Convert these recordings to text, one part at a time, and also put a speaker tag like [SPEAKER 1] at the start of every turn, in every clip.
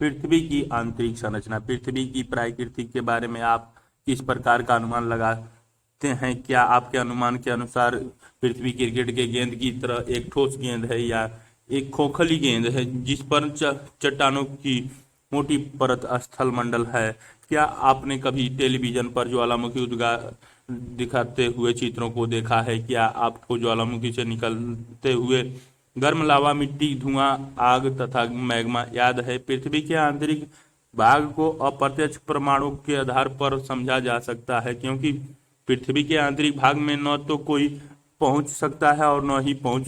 [SPEAKER 1] पृथ्वी की आंतरिक संरचना। पृथ्वी की प्रकृति के बारे में आप किस प्रकार का अनुमान लगाते हैं? क्या आपके अनुमान के अनुसार पृथ्वी क्रिकेट के गेंद की तरह एक ठोस गेंद है या एक खोखली गेंद है जिस पर चट्टानों की मोटी परत स्थल मंडल है? क्या आपने कभी टेलीविजन पर ज्वालामुखी उद्गार दिखाते हुए चित्रों को देखा है? क्या आपको ज्वालामुखी से निकलते हुए गर्म लावा, मिट्टी, धुआं, आग तथा मैग्मा याद है? पृथ्वी के आंतरिक भाग को अप्रत्यक्ष प्रमाणों के आधार पर समझा जा सकता है, क्योंकि पृथ्वी के आंतरिक भाग में न तो कोई पहुंच सकता है और न ही पहुंच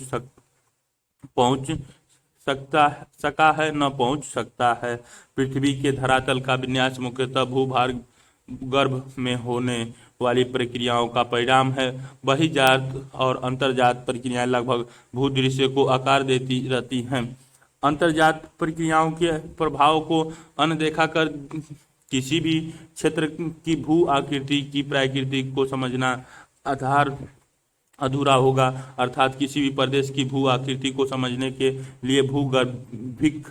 [SPEAKER 1] सका है, न पहुंच सकता है। पृथ्वी के धरातल का विन्यास मुख्यतः भूभाग गर्भ में होने वाली प्रक्रियाओं का परिणाम है। बहिर्जात और अंतर्जात प्रक्रियाएं लगभग भूदृश्य को आकार देती रहती हैं। अंतर्जात प्रक्रियाओं के प्रभाव को अनदेखा कर किसी भी क्षेत्र की भू आकृति की प्रकृति को समझना आधार अधूरा होगा। अर्थात किसी भी प्रदेश की भू आकृति को समझने के लिए भूगर्भिक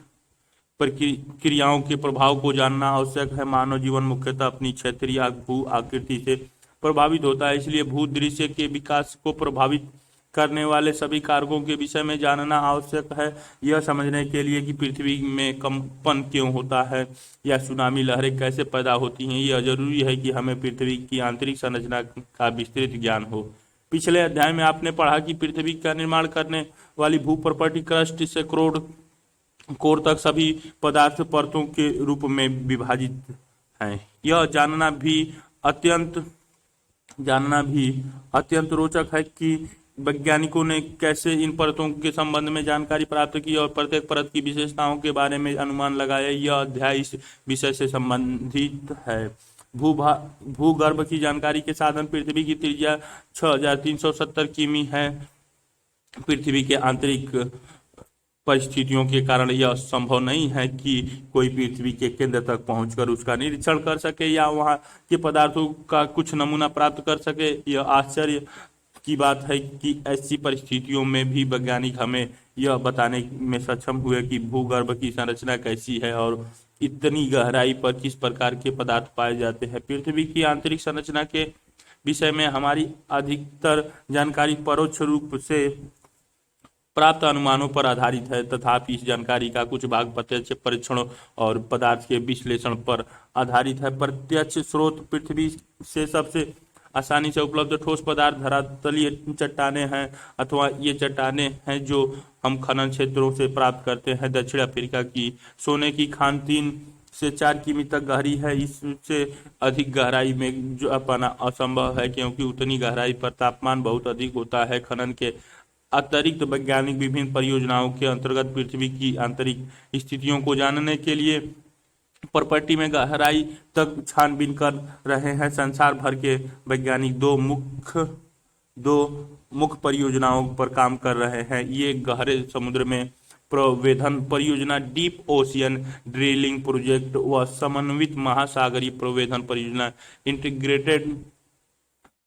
[SPEAKER 1] प्रक्रियाओं के प्रभाव को जानना आवश्यक है। मानव जीवन मुख्यतः अपनी क्षेत्रीय भू आकृति से प्रभावित होता है, इसलिए भूदृश्य के विकास को प्रभावित करने वाले सभी कारकों के विषय में जानना आवश्यक है। यह समझने के लिए कि पृथ्वी में कंपन क्यों होता है या सुनामी लहरें कैसे पैदा होती हैं, यह जरूरी है कि हमें पृथ्वी की आंतरिक संरचना का विस्तृत ज्ञान हो। पिछले अध्याय में आपने पढ़ा कि पृथ्वी का निर्माण करने वाली भू प्रॉपर्टी क्रस्ट से कोर तक सभी पदार्थ परतों के रूप में विभाजित हैं। यह जानना भी अत्यंत रोचक है कि वैज्ञानिकों ने कैसे इन परतों के संबंध में जानकारी प्राप्त की और प्रत्येक परत की विशेषताओं के बारे में अनुमान लगाया। यह अध्याय इस विषय से संबंधित है। भूगर्भ की जानकारी के साधन। पृथ्वी की त्रिज्या 6370 किमी है। पृथ्वी के आंतरिक परिस्थितियों के कारण यह संभव नहीं है कि कोई पृथ्वी के केंद्र तक पहुंचकर उसका निरीक्षण कर सके या वहां के पदार्थों का कुछ नमूना प्राप्त कर सके। यह आश्चर्य की बात है कि ऐसी परिस्थितियों में भी वैज्ञानिक हमें यह बताने में सक्षम हुए कि भूगर्भ की संरचना कैसी है और इतनी गहराई पर किस प्रकार के पदार्थ पाए जाते हैं। पृथ्वी की आंतरिक संरचना के विषय में हमारी अधिकतर जानकारी परोक्ष रूप से प्राप्त अनुमानों पर आधारित है, तथापि इस जानकारी का कुछ भाग प्रत्यक्ष परीक्षणों और पदार्थ के विश्लेषण पर आधारित है। प्रत्यक्ष स्रोत पृथ्वी से सबसे आसानी से उपलब्ध ठोस पदार्थ धरातलीय चट्टानें हैं अथवा ये चट्टानें हैं जो हम खनन क्षेत्रों से प्राप्त करते हैं। दक्षिण अफ्रीका की सोने की खान 3 से 4 किमी तक गहरी है। इससे अधिक गहराई में जो पाना असंभव है, क्योंकि उतनी गहराई पर तापमान बहुत अधिक होता है। खनन के अतिरिक्त वैज्ञानिक विभिन्न परियोजनाओं के अंतर्गत पृथ्वी की आंतरिक स्थितियों को जानने के लिए प्रॉपर्टी में गहराई तक छानबीन कर रहे हैं। संसार भर के वैज्ञानिक दो मुख्य परियोजनाओं पर काम कर रहे हैं। ये गहरे समुद्र में प्रवेधन परियोजना डीप ओशियन ड्रिलिंग प्रोजेक्ट व समन्वित महासागरीय प्रवेधन परियोजना इंटीग्रेटेड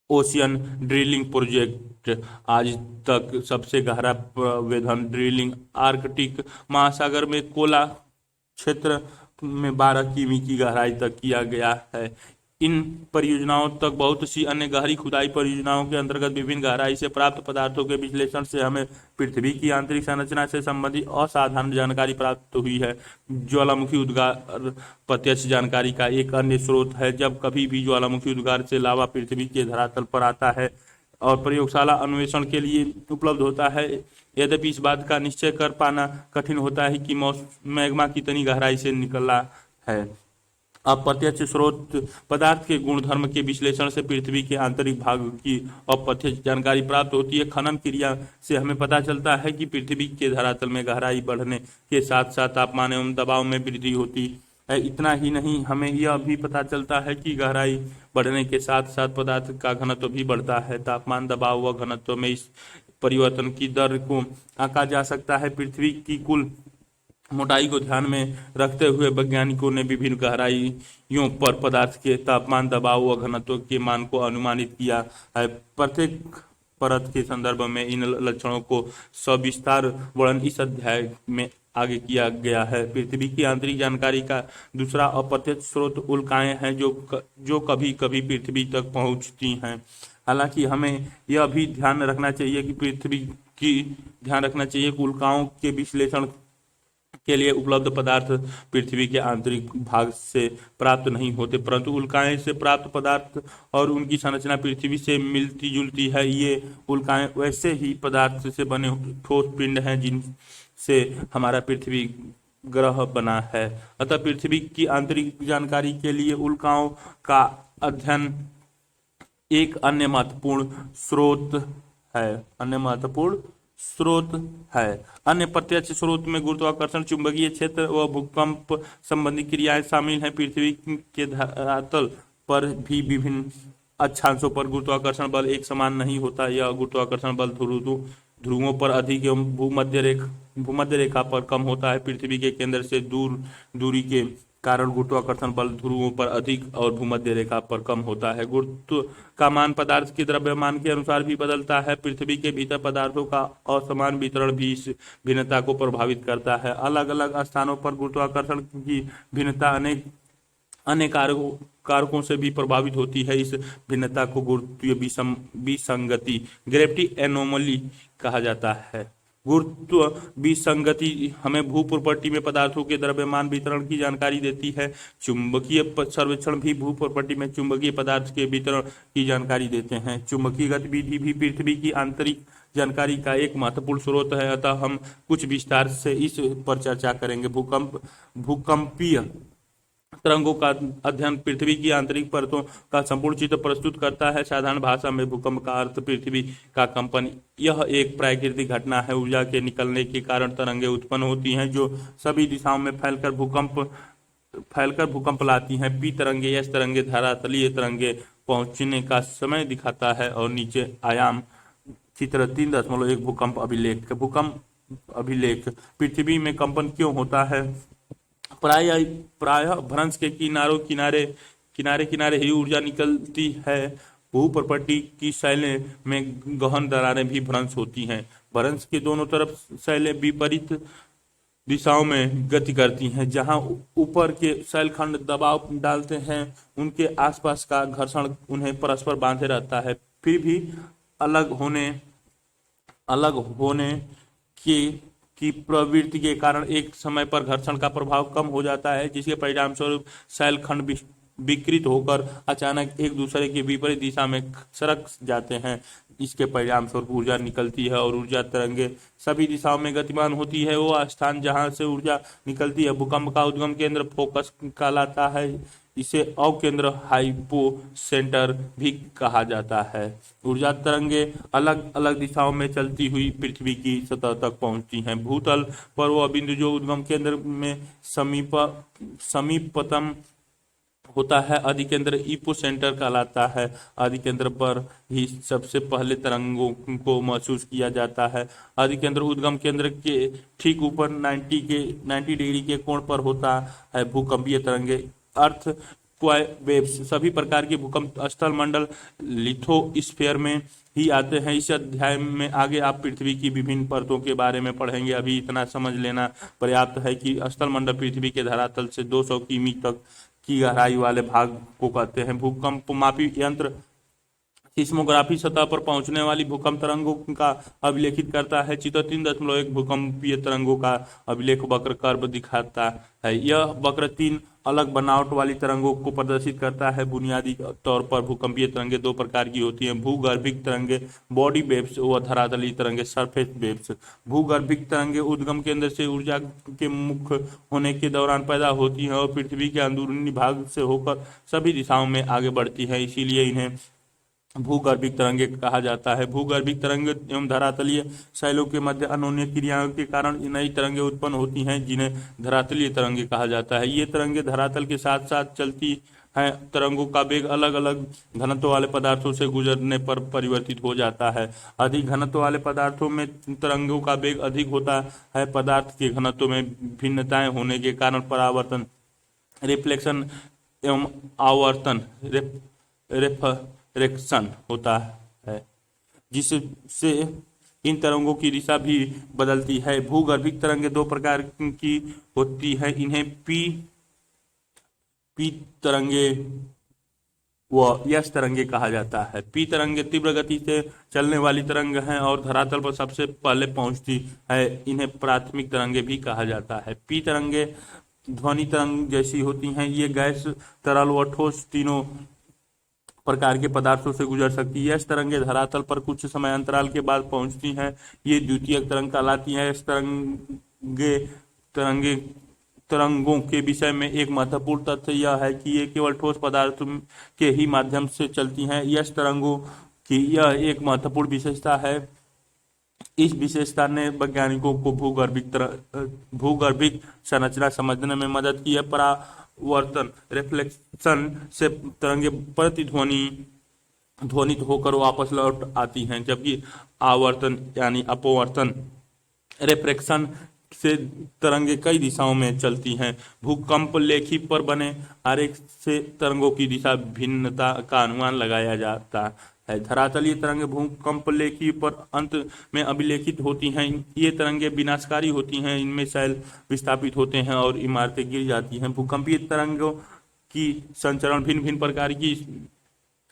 [SPEAKER 1] ओशियन ड्रिलिंग प्रोजेक्ट। आज तक सबसे गहरा प्रवेधन ड्रिलिंग आर्कटिक महासागर में कोला क्षेत्र में 12 किमी की गहराई तक किया गया है। इन परियोजनाओं तक बहुत सी अन्य गहरी खुदाई परियोजनाओं के अंतर्गत विभिन्न गहराई से प्राप्त पदार्थों के विश्लेषण से हमें पृथ्वी की आंतरिक संरचना से संबंधित असाधारण जानकारी प्राप्त हुई है। ज्वालामुखी उद्गार प्रत्यक्ष जानकारी का एक अन्य स्रोत है। जब कभी भी ज्वालामुखी उद्गार से लावा पृथ्वी के धरातल पर आता है और प्रयोगशाला अन्वेषण के लिए उपलब्ध होता है, यद्यपि इस बात का निश्चय कर पाना कठिन होता है कि मैग्मा कितनी गहराई से निकला है। अप्रत्यक्ष स्रोत पदार्थ के गुणधर्म के विश्लेषण से पृथ्वी के आंतरिक भाग की अप्रत्यक्ष जानकारी प्राप्त होती है। खनन क्रिया से हमें पता चलता है कि पृथ्वी के धरातल में गहराई बढ़ने के साथ साथ तापमान एवं दबाव में वृद्धि होती है। इतना ही नहीं, हमें यह भी पता चलता है कि गहराई बढ़ने के साथ साथ पदार्थ का घनत्व भी बढ़ता है। तापमान, दबाव व घनत्व में इस परिवर्तन की दर को आंका जा सकता है। पृथ्वी की कुल मोटाई को ध्यान में रखते हुए वैज्ञानिकों ने विभिन्न गहराइयों पर पदार्थ के तापमान, दबाव व घनत्व के मान को अनुमानित किया है। प्रत्येक परत के संदर्भ में इन लक्षणों को सविस्तार वर्णन इस अध्याय में आगे किया गया है। पृथ्वी की आंतरिक जानकारी का दूसरा अप्रत्यक्ष स्रोत उल्काएं हैं जो कभी कभी पृथ्वी तक पहुंचती हैं। हालांकि हमें यह भी ध्यान रखना चाहिए कि उल्काओं के विश्लेषण के लिए उपलब्ध पदार्थ पृथ्वी के आंतरिक भाग से प्राप्त नहीं होते, परंतु उल्काएं से प्राप्त पदार्थ और उनकी संरचना पृथ्वी से मिलती जुलती है। ये उल्काएं वैसे ही पदार्थ से बने ठोस पिंड हैं जिनसे हमारा पृथ्वी ग्रह बना है। अतः पृथ्वी की आंतरिक जानकारी के लिए उल्काओं का अध्ययन एक अन्य महत्वपूर्ण स्रोत है। अन्य प्रत्यक्ष स्रोत में गुरुत्वाकर्षण, चुंबकीय क्षेत्र व भूकंप संबंधी क्रियाएं शामिल हैं। पृथ्वी के धरातल पर भी विभिन्न अक्षांशों पर गुरुत्वाकर्षण बल एक समान नहीं होता। यह गुरुत्वाकर्षण बल ध्रुवों पर अधिक एवं भूमध्य रेखा पर कम होता है। पृथ्वी के केंद्र से दूरी के कारण गुरुत्वाकर्षण बल ध्रुवों पर अधिक और भूमध्य रेखा पर कम होता है। गुरुत्व का मान पदार्थ के द्रव्यमान के अनुसार भी बदलता है। पृथ्वी के भीतर पदार्थों का असमान वितरण भी इस भिन्नता को प्रभावित करता है। अलग अलग स्थानों पर गुरुत्वाकर्षण की भिन्नता अन्य कारकों से भी प्रभावित होती है। इस भिन्नता को गुरुत्वीय विसंगति, ग्रेविटी एनोमली कहा जाता है। गुरुत्व विसंगति हमें भू प्रॉपर्टी में पदार्थों के द्रव्यमान वितरण की जानकारी देती है। चुंबकीय सर्वेक्षण भी भू प्रॉपर्टी में चुंबकीय पदार्थ के वितरण की जानकारी देते हैं। चुंबकीय गतिविधि भी पृथ्वी की आंतरिक जानकारी का एक महत्वपूर्ण स्रोत है। अतः हम कुछ विस्तार से इस पर चर्चा करेंगे। भूकंपीय तरंगों का अध्ययन पृथ्वी की आंतरिक परतों का संपूर्ण चित्र प्रस्तुत करता है। साधारण भाषा में भूकंप का अर्थ पृथ्वी का कंपन। यह एक प्राकृतिक घटना है। ऊर्जा के निकलने के कारण तरंगें उत्पन्न होती हैं जो सभी दिशाओं में फैलकर भूकंप लाती हैं। पी तरंगे, एस तरंगे, धरातलीय तरंगे पहुंचने का समय दिखाता है। और नीचे आयाम चित्र 3.1 भूकंप अभिलेख। पृथ्वी में कंपन क्यों होता है? प्रायः भ्रंश के किनारे ही ऊर्जा निकलती है। भूप्रपट्टी की शैलें में गहन दरारें भी भ्रंश होती हैं। भ्रंश के दोनों तरफ शैलें विपरीत दिशाओं में गति करती हैं। जहां ऊपर के शैलखंड दबाव डालते हैं, उनके आसपास का घर्षण उन्हें परस्पर बांधे रहता है। फिर भी अलग होने की प्रवृत्ति के कारण एक समय पर घर्षण का प्रभाव कम हो जाता है, जिसके परिणाम स्वरूप शैलखंड विकृत होकर अचानक एक दूसरे के विपरीत दिशा में सरक जाते हैं। इसके परिणाम स्वरूप ऊर्जा निकलती है और ऊर्जा तरंगे सभी दिशाओं में गतिमान होती है। वो स्थान जहां से ऊर्जा निकलती है भूकंप का उद्गम केंद्र फोकस कहलाता है। इसे अवकेंद्र हाइपो सेंटर भी कहा जाता है। ऊर्जा तरंगे अलग अलग दिशाओं में चलती हुई पृथ्वी की सतह तक पहुंचती हैं। भूतल पर वह बिंदु जो उद्गम केंद्र में समीपतम होता है अधिकेंद्र इपो सेंटर कहलाता है। अधिकेंद्र पर ही सबसे पहले तरंगों को महसूस किया जाता है। अधिकेंद्र उद्गम केंद्र के ठीक ऊपर 90 डिग्री के कोण पर होता है। भूकंपीय तरंगे अर्थ वेव्स सभी प्रकार के भूकंप स्थल मंडल लिथोस्फीयर में ही आते हैं। इस अध्याय में आगे आप पृथ्वी की विभिन्न परतों के बारे में पढ़ेंगे। अभी इतना समझ लेना पर्याप्त है कि स्थल मंडल पृथ्वी के धरातल से 200 किमी तक की गहराई वाले भाग को कहते हैं। भूकंप मापी यंत्र सिस्मोग्राफी सतह पर पहुंचने वाली भूकंप तरंगों का अभिलेखित करता है। चित्र 3.1 भूकंपीय तरंगों का अभिलेख वक्र कर्व दिखाता है। यह वक्र 3 अलग बनावट वाली तरंगों को प्रदर्शित करता है। बुनियादी तौर पर भूकंपीय तरंगे 2 प्रकार की होती हैं, भूगर्भिक तरंगे बॉडी वेव्स व धरातलीय तरंगे सरफेस वेव्स। भूगर्भिक तरंगे उद्गम केंद्र से ऊर्जा के मुक्त होने के दौरान पैदा होती हैं और पृथ्वी के अंदरूनी भाग से होकर सभी दिशाओं में आगे बढ़ती हैं, इसीलिए इन्हें भूगर्भिक तरंगे कहा जाता है। भूगर्भिक तरंगे एवं धरातलीय शैलों के मध्य अनोन्य क्रियाओं के कारण नई तरंगे उत्पन्न होती हैं, जिन्हें धरातलीय तरंगे कहा जाता है। ये तरंगे धरातल के साथ साथ चलती हैं। तरंगों का वेग अलग अलग घनत्व वाले पदार्थों से गुजरने पर परिवर्तित हो जाता है। अधिक घनत्व वाले पदार्थों में तरंगों का वेग अधिक होता है। पदार्थ के घनत्व में भिन्नताएं होने के कारण परावर्तन, रिफ्लेक्शन एवं आवर्तन रेफ्रेक्शन होता है, जिससे इन तरंगों की दिशा भी बदलती है। भूगर्भिक तरंगे दो प्रकार की होती है, इन्हें पी तरंगे व यस तरंगे कहा जाता है। पी तरंगे तीव्र गति से चलने वाली तरंग हैं और धरातल पर सबसे पहले पहुंचती है। इन्हें प्राथमिक तरंगे भी कहा जाता है। पी तरंगे ध्वनि तरंग जैसी होती हैं। ये गैस, तरल व ठोस तीनों प्रकार के पदार्थों से गुजर सकती है। इस तरंगे धरातल पर कुछ समय अंतराल के बाद पहुंचती हैं। ये द्वितीयक तरंग कहलाती हैं। इस तरंगे तरंगों के विषय में एक महत्वपूर्ण तथ्य यह है कि ये केवल ठोस पदार्थ के ही माध्यम से चलती हैं। यस तरंगों की यह एक महत्वपूर्ण विशेषता है। इस विशेषता ने वैज्ञानिकों को भूगर्भिक संरचना समझने में मदद की है। परावर्तन रिफ्लेक्शन से तरंगे ध्वनित होकर वापस लौट आती हैं, जबकि आवर्तन यानी अपवर्तन रिफ्रैक्शन से तरंगे कई दिशाओं में चलती हैं। भूकंप लेखी पर बने आरेख से तरंगों की दिशा भिन्नता का अनुमान लगाया जाता है। धरातलीय तरंगे भूकंप लेखी पर अंत में अभिलेखित होती हैं। ये तरंगे विनाशकारी होती हैं, इनमें शैल विस्थापित होते हैं और इमारतें गिर जाती हैं। भूकंपीय तरंगों की संचरण भिन्न भिन्न प्रकार की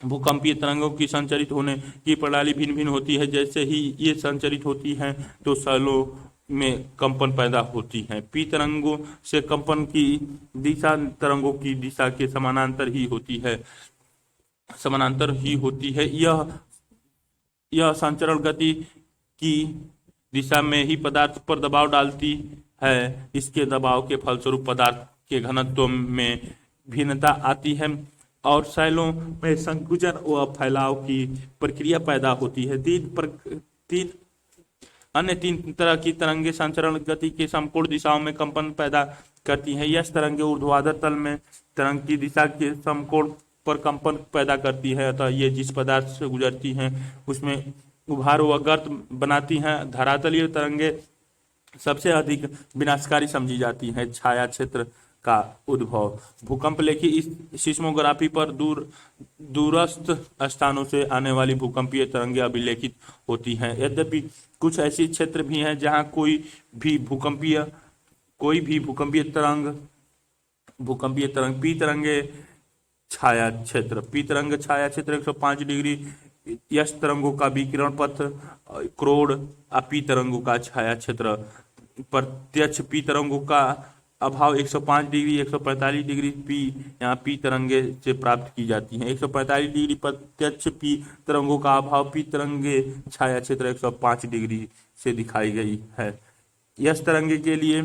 [SPEAKER 1] भूकंपीय तरंगों की संचरित होने की प्रणाली भिन्न भिन्न होती है। जैसे ही ये संचरित होती हैं तो शैलों में कंपन पैदा होती हैं। पी तरंगों से कंपन की दिशा तरंगों की दिशा के समानांतर ही होती है। यह संचरण गति की दिशा में ही पदार्थ पर दबाव डालती है। इसके दबाव के फलस्वरूप पदार्थ के घनत्व में भिन्नता आती है और शैलों में संकुचन व फैलाव की प्रक्रिया पैदा होती है। अन्य तीन तरह की तरंगे संचरण गति के समकोण दिशाओं में कंपन पैदा करती हैं। यह तरंगे ऊर्ध्वाधर तल में तरंग की दिशा के समकोण पर कंपन पैदा करती है, अतः ये जिस पदार्थ से गुजरती हैं उसमें उभार व गर्त बनाती हैं। धरातलीय तरंगे सबसे अधिक विनाशकारी समझी जाती हैं। छाया क्षेत्र का उद्भव भूकंप लेखी सिस्मोग्राफी पर दूरस्थ स्थानों से आने वाली भूकंपीय तरंगे अभिलेखित होती हैं। यद्यपि कुछ ऐसे क्षेत्र भी हैं जहां कोई भी भूकंपीय तरंग पी तरंगे छाया क्षेत्र 105 डिग्री यस तरंगों का विकिरण पथ क्रोड पी तरंगों का छाया क्षेत्र प्रत्यक्ष पी तरंगों का अभाव 105 डिग्री 145 डिग्री पी यहाँ पी तरंगे से प्राप्त की जाती हैं। 145 डिग्री प्रत्यक्ष पी तरंगों का अभाव पी तरंगे छाया क्षेत्र 105 डिग्री से दिखाई गई है। यस तरंगे के लिए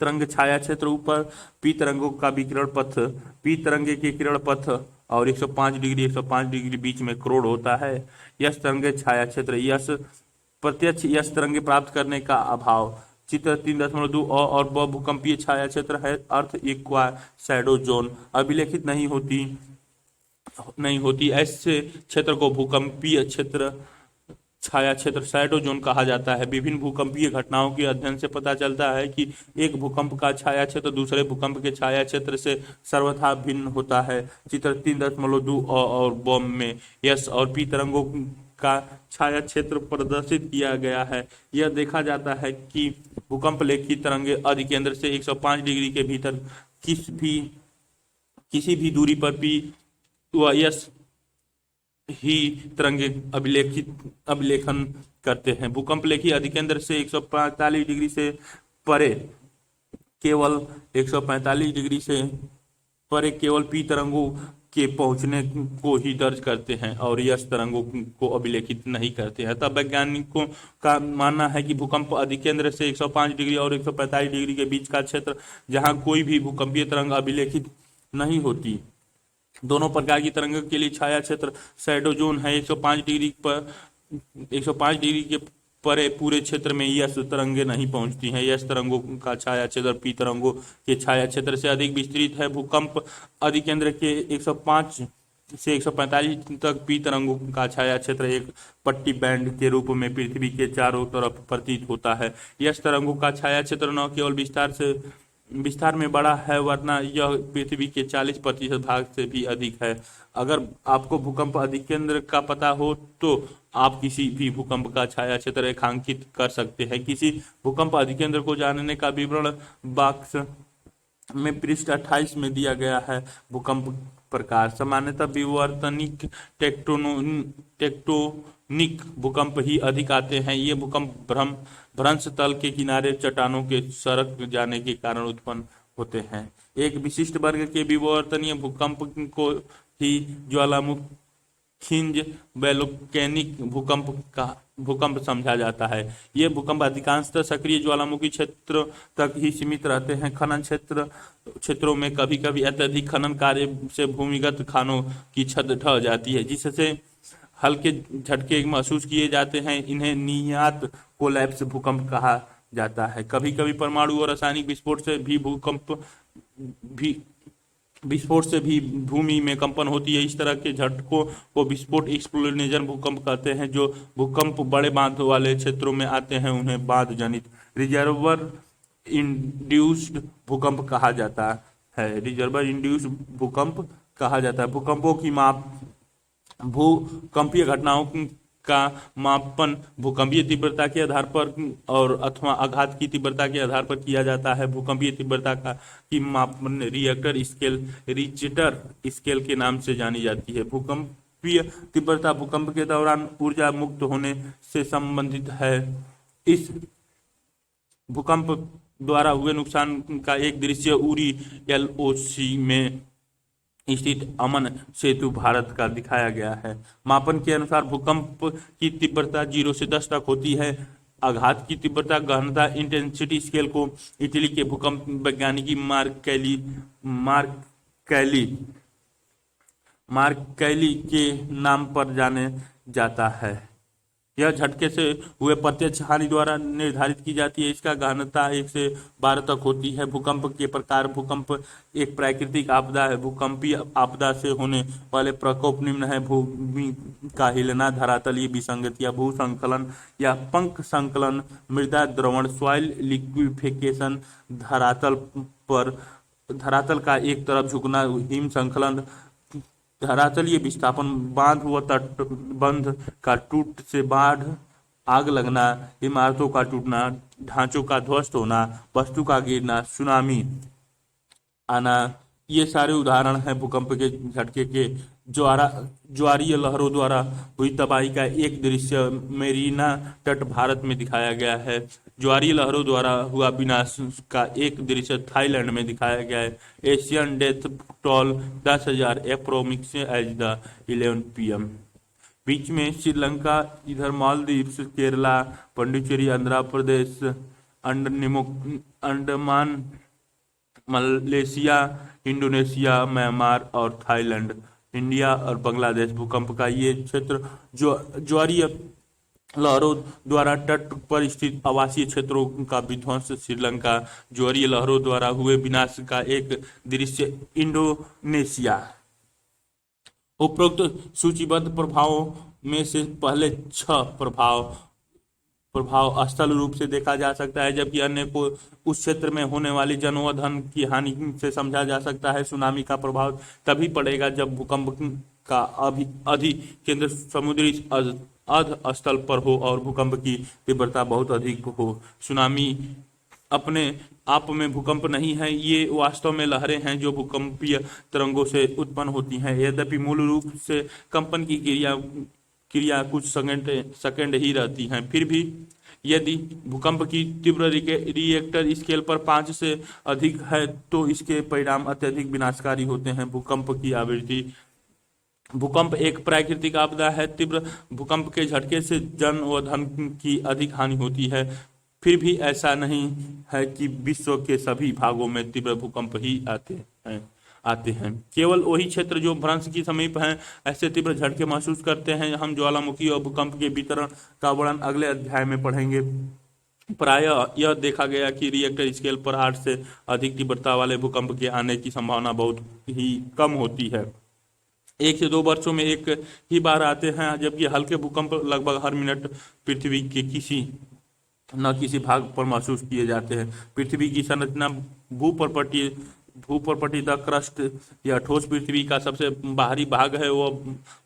[SPEAKER 1] तरंग छाया क्षेत्र ऊपर पी तरंगों का विकिरण पथ पी तरंगे के किरण पथ और 105 डिग्री बीच में क्रोड होता है। यस तरंगे छाया क्षेत्र यस प्रत्यक्ष यस तरंगे प्राप्त करने का अभाव चित्र 3.2 और ब भूकंपीय छाया क्षेत्र है। अर्थ इक्वा शैडो जोन अभिलेखित नहीं होती। ऐसे क्षेत्र को भूकंपीय क्षेत्र छाया क्षेत्र शैडो जोन कहा जाता है। विभिन्न भूकंपीय घटनाओं के अध्ययन से पता चलता है कि एक भूकंप का छाया क्षेत्र दूसरे भूकंप के छाया क्षेत्र से सर्वथा भिन्न होता है। चित्र 3.2 और ब में यस और पी तरंगों का छाया क्षेत्र प्रदर्शित किया गया है। यह देखा जाता है कि भूकंप लेखी तरंगे अधिकेंद्र से 105 डिग्री के भीतर किसी भी दूरी पर पी व यस ही तरंगे अभिलेखन करते हैं। भूकंप लेखी अधिकेंद्र से 145 डिग्री से परे केवल 145 डिग्री से परे केवल पी तरंगों के पहुंचने को ही दर्ज करते हैं और यस तरंगों को अभिलेखित नहीं करते हैं। तब वैज्ञानिकों का मानना है कि भूकंप अधिकेंद्र से 105 डिग्री और 145 डिग्री के बीच का क्षेत्र जहां कोई भी भूकंपीय तरंग अभिलेखित नहीं होती। दोनों प्रकार की तरंगों के लिए छाया क्षेत्र शैडो जोन है। 105 डिग्री के परे पूरे क्षेत्र में यस तरंगे नहीं पहुंचती हैं। यस तरंगों का छाया क्षेत्र पी तरंगों के छाया क्षेत्र से अधिक विस्तृत है। भूकंप अधिकेंद्र के 105 से 145 तक पी तरंगों का छाया क्षेत्र एक पट्टी बैंड के रूप में पृथ्वी के चारों तरफ प्रतीत होता है। यस तरंगों का छाया क्षेत्र न केवल विस्तार से विस्तार में बड़ा है, वरना यह पृथ्वी के 40% भाग से भी अधिक है। अगर आपको भूकंप अधिकेंद्र का पता हो तो आप किसी भी भूकंप का छाया क्षेत्र रेखांकित कर सकते हैं। किसी भूकंप अधिकेंद्र को जानने का विवरण बॉक्स में पृष्ठ 28 में दिया गया है। भूकंप प्रकार सामान्यतः विवर्तनिक, टेक्टोनिक भूकंप ही अधिक आते हैं। ये भूकंप भ्रंश तल के किनारे चट्टानों के सरक जाने के कारण उत्पन्न होते हैं। एक विशिष्ट वर्ग के विवर्तनीय भूकंप को ही ज्वालामुखी खिंज वोल्केनिक भूकंप समझा जाता है। ये भूकंप अधिकांशतः सक्रिय ज्वालामुखी क्षेत्र तक ही सीमित रहते हैं। खनन क्षेत्रों में कभी कभी अत्यधिक खनन कार्य से भूमिगत खानों की छत ढह जाती है, जिससे हल्के झटके महसूस किए जाते हैं। इन्हें नियत कोलैप्स भूकंप कहा जाता है। कभी कभी परमाणु और रासायनिक विस्फोट से भी भूमि में कंपन होती है। इस तरह के झटकों को विस्फोट एक्सप्लोजन भूकंप कहते हैं। जो भूकंप बड़े बांध वाले क्षेत्रों में आते हैं उन्हें बांध जनित रिजर्वर इंड्यूस्ड भूकंप कहा जाता है। रिजर्वर इंड्यूस्ड भूकंप कहा जाता है। भूकंपों की माप भूकंपीय घटनाओं का मापन भूकंपीय तीव्रता के आधार पर और अथवा आघात की तीव्रता के आधार पर किया जाता है। भूकंपीय तीव्रता की मापन रिएक्टर स्केल, रिचटर स्केल के नाम से जानी जाती है। भूकंपीय तीव्रता भूकंप के दौरान ऊर्जा मुक्त होने से संबंधित है। इस भूकंप द्वारा हुए नुकसान का एक दृश्य उरी LOC में स्थित अमन सेतु भारत का दिखाया गया है। मापन के अनुसार भूकंप की तीव्रता 0 से 10 तक होती है। आघात की तीव्रता गहनता इंटेंसिटी स्केल को इटली के भूकंप वैज्ञानिक मार्क कैली के नाम पर जाने जाता है। यह झटके से हुए प्रत्यक्ष हानि द्वारा निर्धारित की जाती है। इसका गहनता 1 से 12 तक होती है। भूकंप के प्रकार भूकंप एक प्राकृतिक आपदा है। भूकंपीय आपदा से होने वाले प्रकोप निम्न है। भूमि का हिलना, धरातलीय विसंगतियां, भूसंकलन या पंख संकलन, मृदा द्रवण, सॉइल लिक्विफिकेशन, धरातल का एक तरफ झुकना, हिम संकलन, धरातलीय विस्थापन, बांध व तटबंध का टूट से बाढ़, आग लगना, इमारतों का टूटना, ढांचों का ध्वस्त होना, वस्तु का गिरना, सुनामी आना, ये सारे उदाहरण हैं भूकंप के झटके के। ज्वारीय लहरों द्वारा हुई तबाही का एक दृश्य मेरीना तट भारत में दिखाया गया है। ज्वारीय लहरों द्वारा हुआ विनाश का एक दृश्य थाईलैंड में दिखाया गया है। Asian death toll 10,000 approx as the 11 PM। बीच में श्रीलंका, इधर Maldives, Kerala, Puducherry, Andhra Pradesh, Andaman, Malaysia, Indonesia, Myanmar और थाईलैंड, इंडिया और बांग्लादेश। भूकंप का ये क्षेत्र ज्वारीय लहरों द्वारा तट पर स्थित आवासीय क्षेत्रों का विध्वंस, श्रीलंका, ज्वारीय लहरों द्वारा हुए विनाश का एक दृश्य, इंडोनेशिया। उपरोक्त सूचीबद्ध प्रभावों में से पहले 6 प्रभाव स्थल रूप से देखा जा सकता है, जबकि अन्य को उस क्षेत्र में होने वाली जन व धन की हानि से समझा जा सकता है। सुनामी का प्रभाव तभी पड़ेगा जब भूकंप का अधिकेंद्र समुद्री अर्ध स्थल पर हो और भूकंप की तीव्रता बहुत अधिक हो। सुनामी अपने आप में भूकंप नहीं है, ये वास्तव में लहरें हैं जो भूकंपीय तरंगों से उत्पन्न होती हैं। यद्यपि मूल रूप से कंपन की क्रिया कुछ सेकंड ही रहती हैं, फिर भी यदि भूकंप की तीव्र रिएक्टर स्केल पर 5 से अधिक है तो इसके परिणाम अत्यधिक विनाशकारी होते हैं। भूकंप की आवृत्ति। भूकंप एक प्राकृतिक आपदा है। तीव्र भूकंप के झटके से जन व धन की अधिक हानि होती है। फिर भी ऐसा नहीं है कि विश्व के सभी भागों में तीव्र भूकंप ही आते हैं। केवल वही क्षेत्र जो भ्रंश की समीप हैं ऐसे तीव्र झटके महसूस करते हैं। हम ज्वालामुखी और भूकंप के वितरण का वर्णन अगले अध्याय में पढ़ेंगे। प्रायः यह देखा गया कि रिएक्टर स्केल पर 8 से अधिक तीव्रता वाले भूकंप के आने की संभावना बहुत ही कम होती है। 1 से 2 वर्षों में एक ही बार आते हैं, जबकि हल्के भूकंप लगभग हर मिनट पृथ्वी के किसी न किसी भाग पर महसूस किए जाते हैं। पृथ्वी की संरचना भूपर्पटीय भूपर्पटी द क्रस्ट या ठोस पृथ्वी का सबसे बाहरी भाग है। वो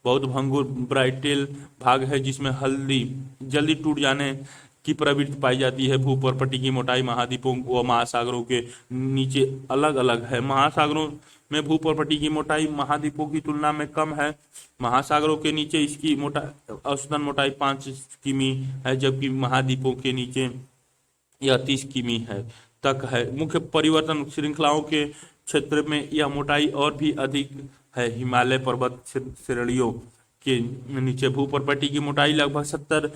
[SPEAKER 1] बहुत भंगुर ब्राइटेल भाग है जिसमें हल्दी जल्दी टूट जाने की प्रवृत्ति पाई जाती है। भूपर्पटी की मोटाई महाद्वीपों व महासागरों के नीचे अलग अलग है। महासागरों में भूपर्पटी की मोटाई महाद्वीपों की तुलना में कम है। महासागरों के नीचे इसकी औसतन मोटाई 5 किमी है, जबकि महाद्वीपों के नीचे यह 30 किमी है तक है। मुख्य परिवर्तन श्रृंखलाओं के क्षेत्र में यह मोटाई और भी अधिक है। हिमालय पर्वत श्रेणियों के नीचे भूपर्पटी की मोटाई लगभग 70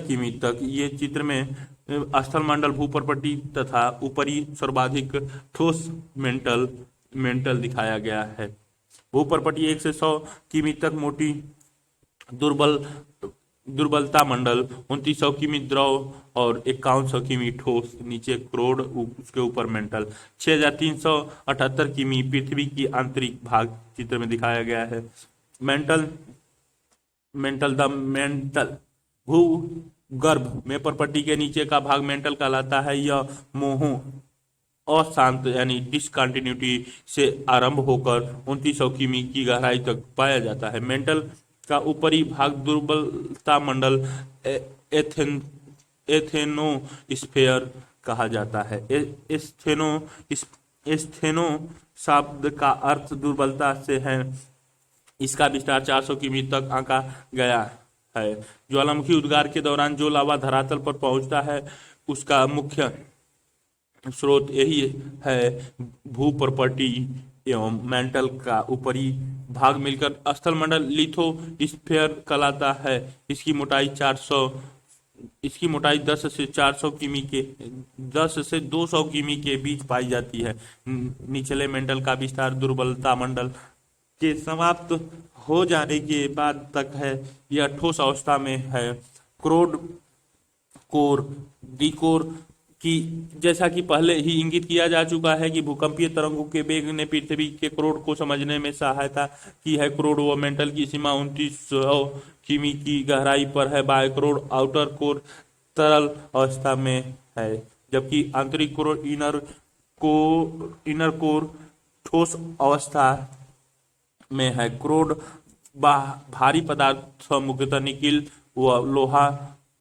[SPEAKER 1] किमी तक ये चित्र में स्थलमंडल भूपर्पटी तथा ऊपरी सर्वाधिक ठोस मेंटल दिखाया गया है। भूपर्पटी 1 से 100 किमी तक मोटी दुर्बलता मंडल, 2900 किमी द्रव और 5100 किमी ठोस, नीचे क्रोड उसके ऊपर मेंटल। 6378 किमी पृथ्वी की आंतरिक भाग चित्र में दिखाया गया है। मेंटल भूगर्भ में पर्पटी के नीचे का भाग मेंटल कहलाता है। यह मोहो अशांत यानी डिसकंटिन्यूटी से आरंभ होकर 2900 किमी की गहराई तक पाया जाता है। मेंटल का ऊपरी भाग दुर्बलता मंडल एथेनोस्फेयर कहा जाता है। एस्थेनो शब्द का अर्थ दुर्बलता से है। इसका विस्तार 400 किमी तक आंका गया है। ज्वालामुखी उद्गार के दौरान जो लावा धरातल पर पहुंचता है उसका मुख्य स्रोत यही है। भूपर्पटी एवं मेंटल का ऊपरी भाग मिलकर स्थलमंडल लिथोस्फीयर कहलाता है। इसकी मोटाई 10 से 200 किमी के बीच पाई जाती है। निचले मेंटल का विस्तार दुर्बलता मंडल के समाप्त हो जाने के बाद तक है। यह ठोस अवस्था में है। क्रोड कोर डीकोर की जैसा कि पहले ही इंगित किया जा चुका है कि भूकंपीय तरंगों के वेग ने पृथ्वी के क्रोड को समझने में सहायता की है। क्रोड व मेंटल की सीमा 2900 किमी की गहराई पर है। बाह्य क्रोड आउटर कोर तरल अवस्था में है, जबकि आंतरिक कोर इनर कोर ठोस अवस्था में है। क्रोड भारी पदार्थ मुख्यतः निकिल व लोहा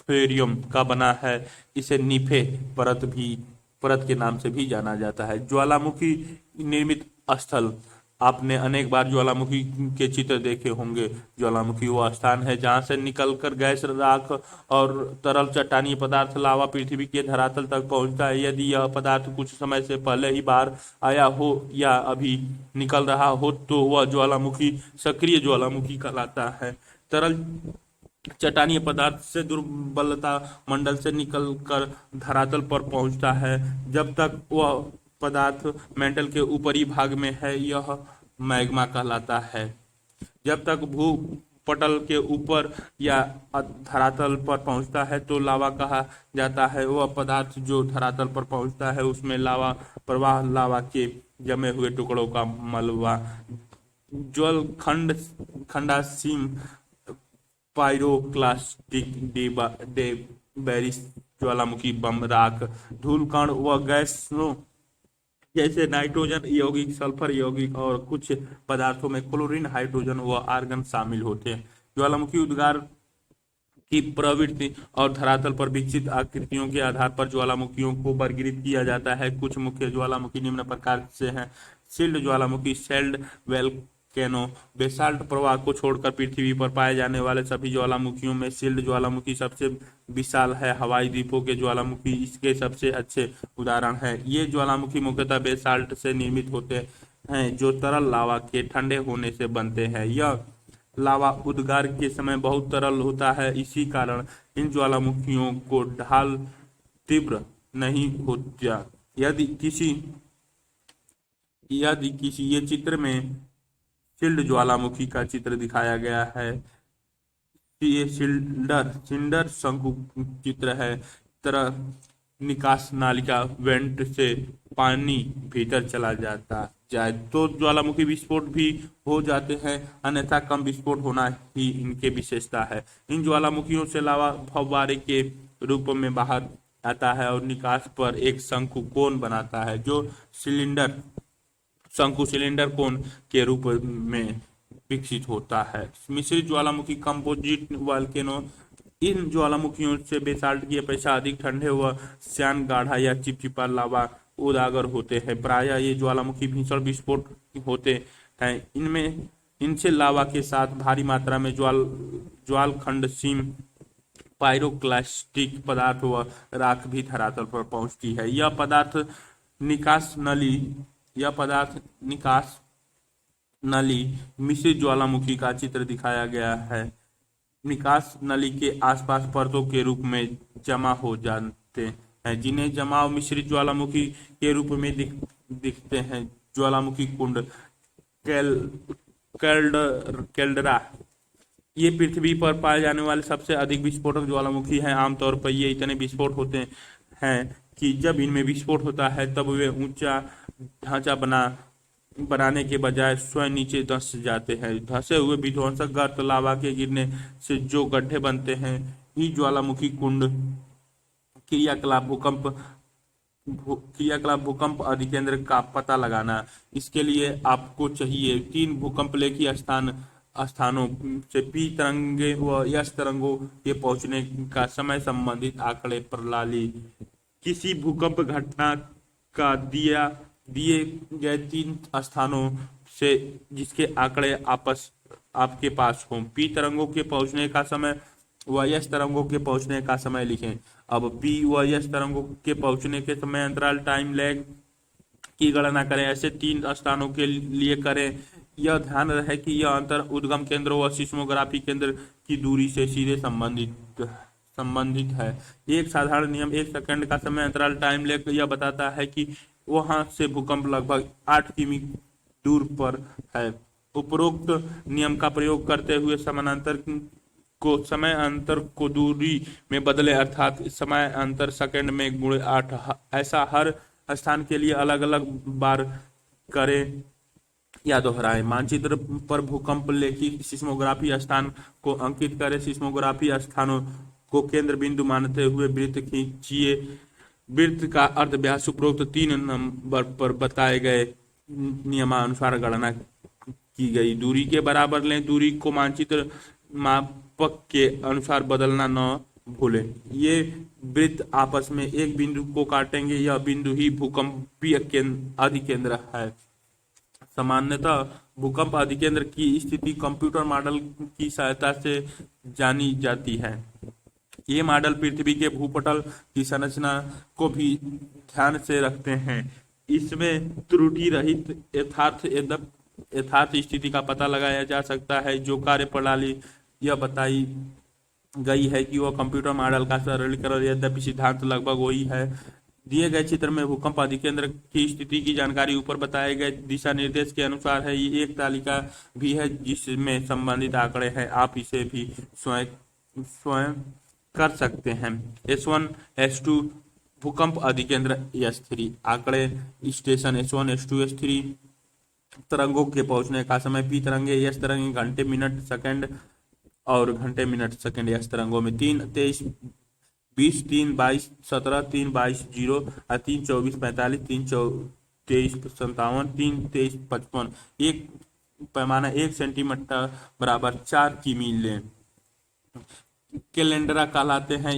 [SPEAKER 1] फेरियम का बना है। इसे नीफे परत के नाम से भी जाना जाता है। ज्वालामुखी निर्मित स्थल, आपने अनेक बार ज्वालामुखी के चित्र देखे होंगे। ज्वालामुखी वो स्थान है जहां से निकलकर गैस, राख और तरल चट्टानी पदार्थ लावा पृथ्वी के धरातल तक पहुंचता है। यदि यह पदार्थ कुछ समय से पहले ही बाहर आया हो या अभी निकल रहा हो तो वह ज्वालामुखी सक्रिय ज्वालामुखी कहलाता है। तरल चट्टानीय पदार्थ से दुर्बलता मंडल से निकलकर धरातल पर पहुंचता है। जब तक वह पदार्थ मेंटल के ऊपरी भाग में है यह मैग्मा कहलाता है। जब तक भूपटल के ऊपर या धरातल पर पहुंचता है तो लावा कहा जाता है। वह पदार्थ जो धरातल पर पहुंचता है उसमें लावा प्रवाह, लावा के जमे हुए टुकड़ों का मलबा, ज्वल खंडासीम, पायरोक्लास्टिक डेबरिस, ज्वालामुखी बम, राख, धूलकण व गैसों जैसे नाइट्रोजन यौगिक, सल्फर यौगिक और कुछ पदार्थों में क्लोरीन, हाइड्रोजन व आर्गन शामिल होते हैं। ज्वालामुखी उद्गार की प्रवृत्ति और धरातल पर विकसित आकृतियों के आधार पर ज्वालामुखियों को वर्गीकृत किया जाता है। कुछ मुख्य ज्वालामुखी निम्न प्रकार से हैं। शिल्ड ज्वालामुखी, शेल्ड वोल्केनो, बेसाल्ट प्रवाह को छोड़कर पृथ्वी पर पाए जाने वाले सभी ज्वालामुखियों में शिल्ड ज्वालामुखी सबसे विशाल है। हवाई द्वीपों के ज्वालामुखी इसके सबसे अच्छे उदाहरण हैं। ये ज्वालामुखी मुख्यतः बेसाल्ट से निर्मित होते हैं जो तरल लावा के ठंडे होने से बनते हैं। यह लावा उद्गार के समय बहुत तरल होता है, इसी कारण इन ज्वालामुखियों को ढाल तीव्र नहीं होता। यदि किसी ये चित्र में शिल्ड ज्वालामुखी का चित्र दिखाया गया है। ये सिंडर शंकु चित्र है। तरह निकास नालिका वेंट से पानी भीतर चला जाता जाए तो ज्वालामुखी विस्फोट भी हो जाते हैं, अन्यथा कम विस्फोट होना ही इनके विशेषता है। इन ज्वालामुखियों से लावा फव्वारे के रूप में बाहर आता है और निकास पर एक शंकु कोण बनाता है, जो शंकु सिलेंडर कोण के रूप में विकसित होता है। मिश्रित ज्वालामुखी कंपोजिट वॉल्केनो, इन ज्वालामुखियों से बेसाल्ट की अपेक्षा अधिक ठंडे व श्यान गाढ़ा या चिपचिपा लावा उजागर होते हैं। प्रायः ये ज्वालामुखी भीषण विस्फोट होते हैं। इनसे लावा के साथ भारी मात्रा में ज्वालखंड सीम पायरोक्लास्टिक पदार्थ व राख भी धरातल पर पहुंचती है। यह पदार्थ निकास नली मिश्रित ज्वालामुखी का चित्र दिखाया गया है। निकास नली के आसपास परतों के रूप में जमा हो जाते हैं, जिन्हें जमाव मिश्रित ज्वालामुखी के रूप में दिखते हैं। ज्वालामुखी कुंड कैल्डरा, ये पृथ्वी पर पाए जाने वाले सबसे अधिक विस्फोटक ज्वालामुखी हैं। आमतौर पर ये इतने विस्फोट होते हैं कि जब इनमें विस्फोट होता है तब वे ऊंचा ढांचा बनाने के बजाय स्वयं नीचे धंस जाते हैं। धंसे हुए विध्वंसक गर्त लावा के गिरने से जो गड्ढे बनते हैं, ही ज्वालामुखी कुंड क्रियाकलाप भूकंप अधिकेंद्र का पता लगाना। इसके लिए आपको चाहिए 3 भूकंपलेखी स्थानों से पी तरंगे व यस तरंगों के पहुंचने का समय संबंधित आंकड़े प्रणाली। किसी भूकंप घटना का दिए गए 3 स्थानों से जिसके आंकड़े आपके पास हों, पी तरंगों के पहुंचने का समय व यस तरंगों के पहुंचने का समय लिखें। अब पी व यस तरंगों के पहुंचने के समय अंतराल टाइम लैग की गणना करें। ऐसे 3 स्थानों के लिए करें। यह ध्यान रहे कि यह अंतर उद्गम केंद्र व सिस्मोग्राफी केंद्र की दूरी से सीधे संबंधित है। एक साधारण नियम 1 सेकंड का समय अंतराल टाइम लैग यह बताता है कि वहां से भूकंप लगभग 8 किमी दूर पर है। उपरोक्त नियम का प्रयोग करते हुए समय अंतर को दूरी में बदले, अर्थात समय अंतर सेकंड में गुणे 8। ऐसा हर स्थान के लिए अलग अलग बार करें या दोहराएं। मानचित्र पर भूकंप लेखी सिस्मोग्राफी स्थान को अंकित करें। सिस्मोग्राफी स्थानों को केंद्र बिंदु मानते हुए वृत्त खींचिए। वृत्त का अर्धव्यास उपरोक्त 3 नंबर पर बताए गए नियमानुसार गणना की गई दूरी के बराबर लें। दूरी को मानचित्र मापक के अनुसार बदलना न भूलें। ये वृत्त आपस में एक बिंदु को काटेंगे। यह बिंदु ही भूकंपीय अधिकेंद्र है। सामान्यतः भूकंप अधिकेंद्र की स्थिति कंप्यूटर मॉडल की सहायता से जानी जाती है। ये मॉडल पृथ्वी के भूपटल की संरचना को भी ध्यान से रखते हैं। इसमें त्रुटि रहित यथार्थ स्थिति का पता लगाया जा सकता है। जो कार्य प्रणाली यह बताई गई है कि वह कंप्यूटर मॉडल का सरलीकरण, यद्यपि सिद्धांत लगभग वही है। दिए गए चित्र में भूकंप अधिकेंद्र की स्थिति की जानकारी ऊपर बताए गए दिशा निर्देश के अनुसार है। ये एक तालिका भी है जिसमें संबंधित आंकड़े हैं। आप इसे भी स्वयं कर सकते हैं। S1 S2 भूकंप अधिकेंद्र S3 आंकड़े स्टेशन S1 S2 S3 तरंगों के पहुंचने का समय। पी तरंगे S तरंगे घंटे मिनट सेकंड और घंटे मिनट सेकंड S तरंगों में 3 23 20 3 22 17 3 22 0 3 24 45 3 23 57 3 23 55। एक पैमाना 1 सेंटीमीटर बराबर 4 किमी लें। कैलेंडरा कहलाते हैं।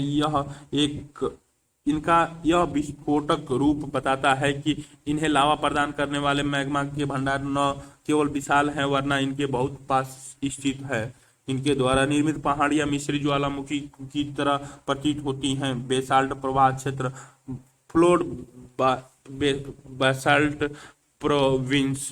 [SPEAKER 1] यह विस्फोटक रूप बताता है कि इन्हें लावा प्रदान करने वाले मैग्मा के भंडार न केवल विशाल हैं, वरना इनके बहुत पास स्थित है। इनके द्वारा निर्मित पहाड़ियां मिश्रित ज्वालामुखी की तरह प्रतीत होती हैं। बेसाल्ट प्रवाह क्षेत्र फ्लोड बेसाल्ट प्रोविंस।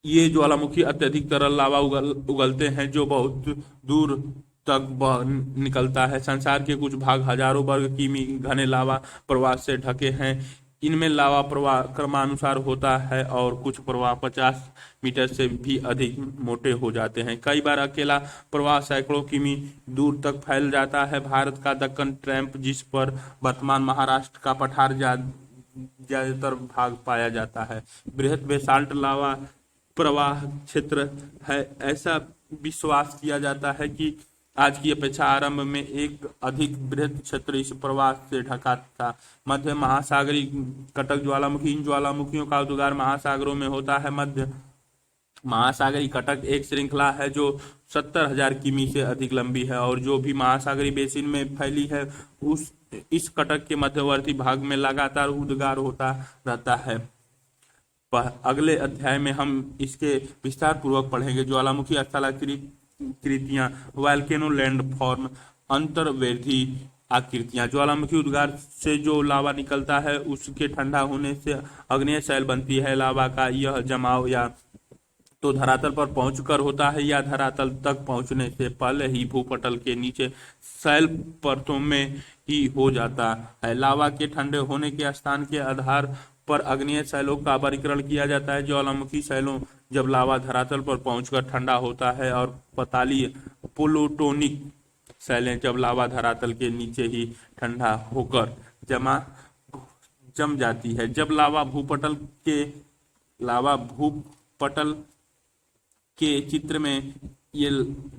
[SPEAKER 1] ये ज्वालामुखी अत्यधिक तरल लावा उगलते हैं जो बहुत दूर तक बह निकलता है। संसार के कुछ भाग हजारों वर्ग किमी घने लावा प्रवाह से ढके हैं। इनमें लावा प्रवाह क्रमानुसार होता है और कुछ प्रवाह 50 मीटर से भी अधिक मोटे हो जाते हैं। कई बार अकेला प्रवाह सैकड़ों किमी दूर तक फैल जाता है। भारत का दक्कन ट्रैप, जिस पर वर्तमान महाराष्ट्र का पठार ज्यादातर भाग पाया जाता है। बृहत बेसाल्ट लावा प्रवाह क्षेत्र है। ऐसा विश्वास किया जाता है कि आज की अपेक्षा आरंभ में एक अधिक बृहत क्षेत्र इस प्रवाह से ढका था। मध्य महासागरीय कटक ज्वालामुखी, इन ज्वालामुखियों का उद्गार महासागरों में होता है। मध्य महासागरीय कटक एक श्रृंखला है जो 70,000 किमी से अधिक लंबी है और जो भी महासागरीय बेसिन में फैली है उस इस कटक के मध्यवर्ती भाग में लगातार उद्गार होता रहता है। अगले अध्याय में हम इसके विस्तार पूर्वक पढ़ेंगे। ज्वालामुखी स्थलाकृतियां, वॉल्केनो लैंडफॉर्म, अंतर्वेधी आकृतियां। ज्वालामुखी उद्गार से जो लावा निकलता है उसके ठंडा होने से अग्नेय शैल बनती है। लावा का यह जमाव या तो धरातल पर पहुंचकर होता है या धरातल तक पहुंचने से पहले ही भूपटल के नीचे शैल परतों में ही हो जाता है। लावा के ठंडे होने के स्थान के आधार पर अग्नेय शैलों का वर्गीकरण किया जाता है। ज्वालामुखी शैलों जब लावा धरातल पर पहुंचकर ठंडा होता है और पतालीय प्लूटोनिक शैलें जब लावा धरातल के नीचे ही ठंडा होकर जम जाती है। जब लावा भूपटल के चित्र में ये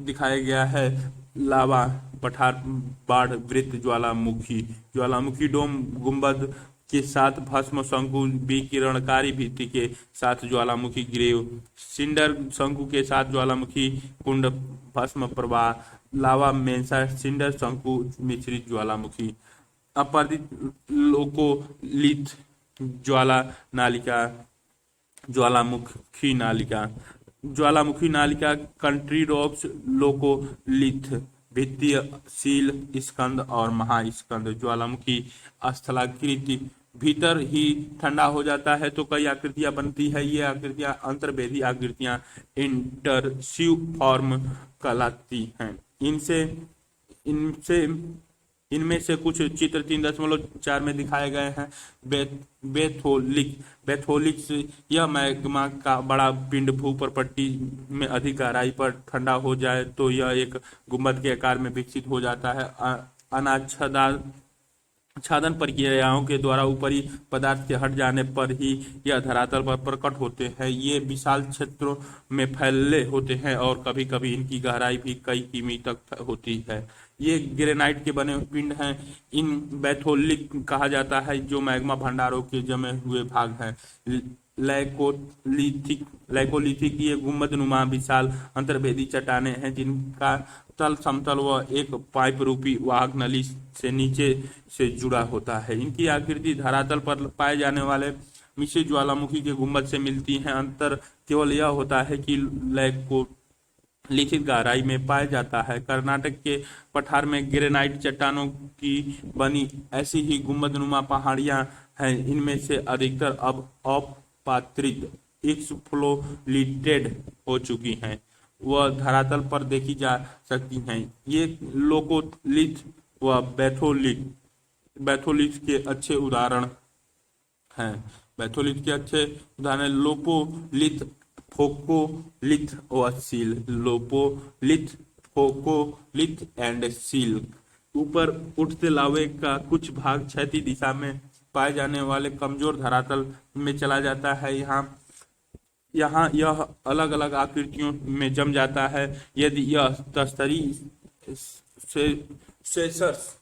[SPEAKER 1] दिखाया गया है। लावा पठार बाढ़ वृत्त ज्वालामुखी डोम गुंबद के साथ भस्म शंकु विकिरणकारी भित्ति के साथ ज्वालामुखी ग्रेव सिंडर शंकु के साथ ज्वालामुखी कुंड भस्म प्रवाह लावा मेंसा सिंडर शंकु मिश्रित ज्वालामुखी अपर्दित लोकोलिथ ज्वाला नालिका ज्वालामुखी नालिका कंट्री रॉक्स लोकोलिथ भित्तीय सील स्कंद और महास्कंद। ज्वालामुखी स्थलाकृति भीतर ही ठंडा हो जाता है तो कई आकृतियां बनती है। ये आकृतियां अंतर्वेदी आकृतियां इंटरसिव फॉर्म कहलाती हैं। इनमें से कुछ चित्र 3.4 में दिखाए गए हैं। बेथोलिक्स यह मैग्मा का बड़ा पिंड भूपटपट्टी में अधिक गहराई पर ठंडा हो जाए तो यह एक गुंबद के आकार में विकसित हो जाता है। छादन प्रक्रियाओं के द्वारा ऊपरी पदार्थ के हट जाने पर ही यह धरातल पर प्रकट होते हैं। ये विशाल क्षेत्रों में फैले होते हैं और कभी कभी इनकी गहराई भी कई किमी तक होती है। ये ग्रेनाइट के बने पिंड हैं। इन बैथोलिक कहा जाता है जो मैग्मा भंडारों के जमे हुए भाग हैं। लैकोलिथिक ये गुंबद नुमा विशाल अंतर्वेदी चट्टाने हैं जिनका तल समतल व एक पाइप रूपी वाहक नली से नीचे से जुड़ा होता है। इनकी आकृति धरातल पर पाए जाने वाले मिश्रित ज्वालामुखी के गुंबद से मिलती है। अंतर केवल यह होता है कि लैकोलिथिक गहराई में पाया जाता है। कर्नाटक के पठार में ग्रेनाइट चट्टानों की बनी ऐसी ही गुंबद नुमा पहाड़ियां हैं। इनमें से अधिकतर अब अपात्रित एक्सफ्लोरेटेड हो चुकी हैं। वह धरातल पर देखी जा सकती हैं। ये लोकोलिथ व बैथोलिथ के अच्छे उदाहरण हैं। लोपोलिथ, फोकोलिथ व sill. Lopolith, phacolith and sill. ऊपर उठते लावे का कुछ भाग क्षैतिज दिशा में पाए जाने वाले कमजोर धरातल में चला जाता है। यहाँ यह अलग अलग आकृतियों में जम जाता है। यदि यह तस्तरी सेसस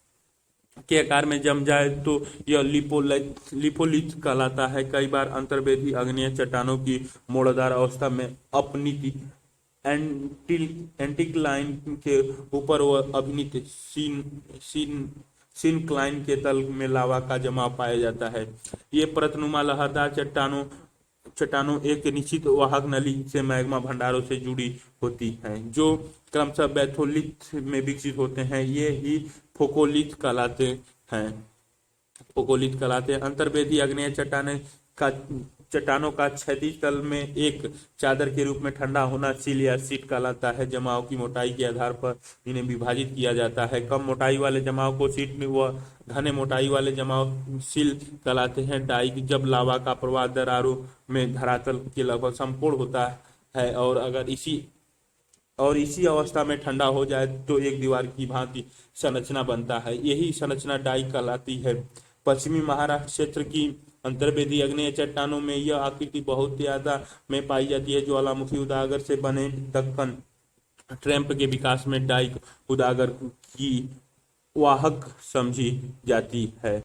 [SPEAKER 1] के आकार में जम जाए तो यह लिपोलिथ कहलाता है। कई बार अंतर्वेदी आग्नेय चट्टानों की मोड़दार अवस्था में अपनीत एंटीक्लाइन के ऊपर व अभिनीत सिनक्लाइन के तल में लावा का जमाव पाया जाता है। ये परतनुमा लहरदार चट्टानों एक निश्चित वाहक नली से मैग्मा भंडारों से जुड़ी होती हैं जो क्रमशः बैथोलिथ में विकसित होते हैं। ये ही फोकोलिथ कहलाते हैं। अंतर्वेदी आग्नेय चट्टानों का क्षैतिज तल में एक चादर के रूप में ठंडा होना सील या सीट कहलाता है। जमाव की मोटाई के आधार पर इन्हें विभाजित किया जाता है। कम मोटाई वाले जमाव को सीट में व घने मोटाई वाले जमाव सील कहलाते हैं। डाई जब लावा का प्रवाह दरारों में धरातल के लगभग संपूर्ण होता है और अगर इसी अवस्था में ठंडा हो जाए तो एक दीवार की भांति संरचना बनता है। यही संरचना डाई कहलाती है। पश्चिमी महाराष्ट्र क्षेत्र की अंतर्वेदी आग्नेय चट्टानों में यह आकृति बहुत ज्यादा में पाई जाती है। ज्वालामुखी उदागर से बने दक्कन ट्रैप के विकास में डाइक उदागर की वाहक समझी जाती है।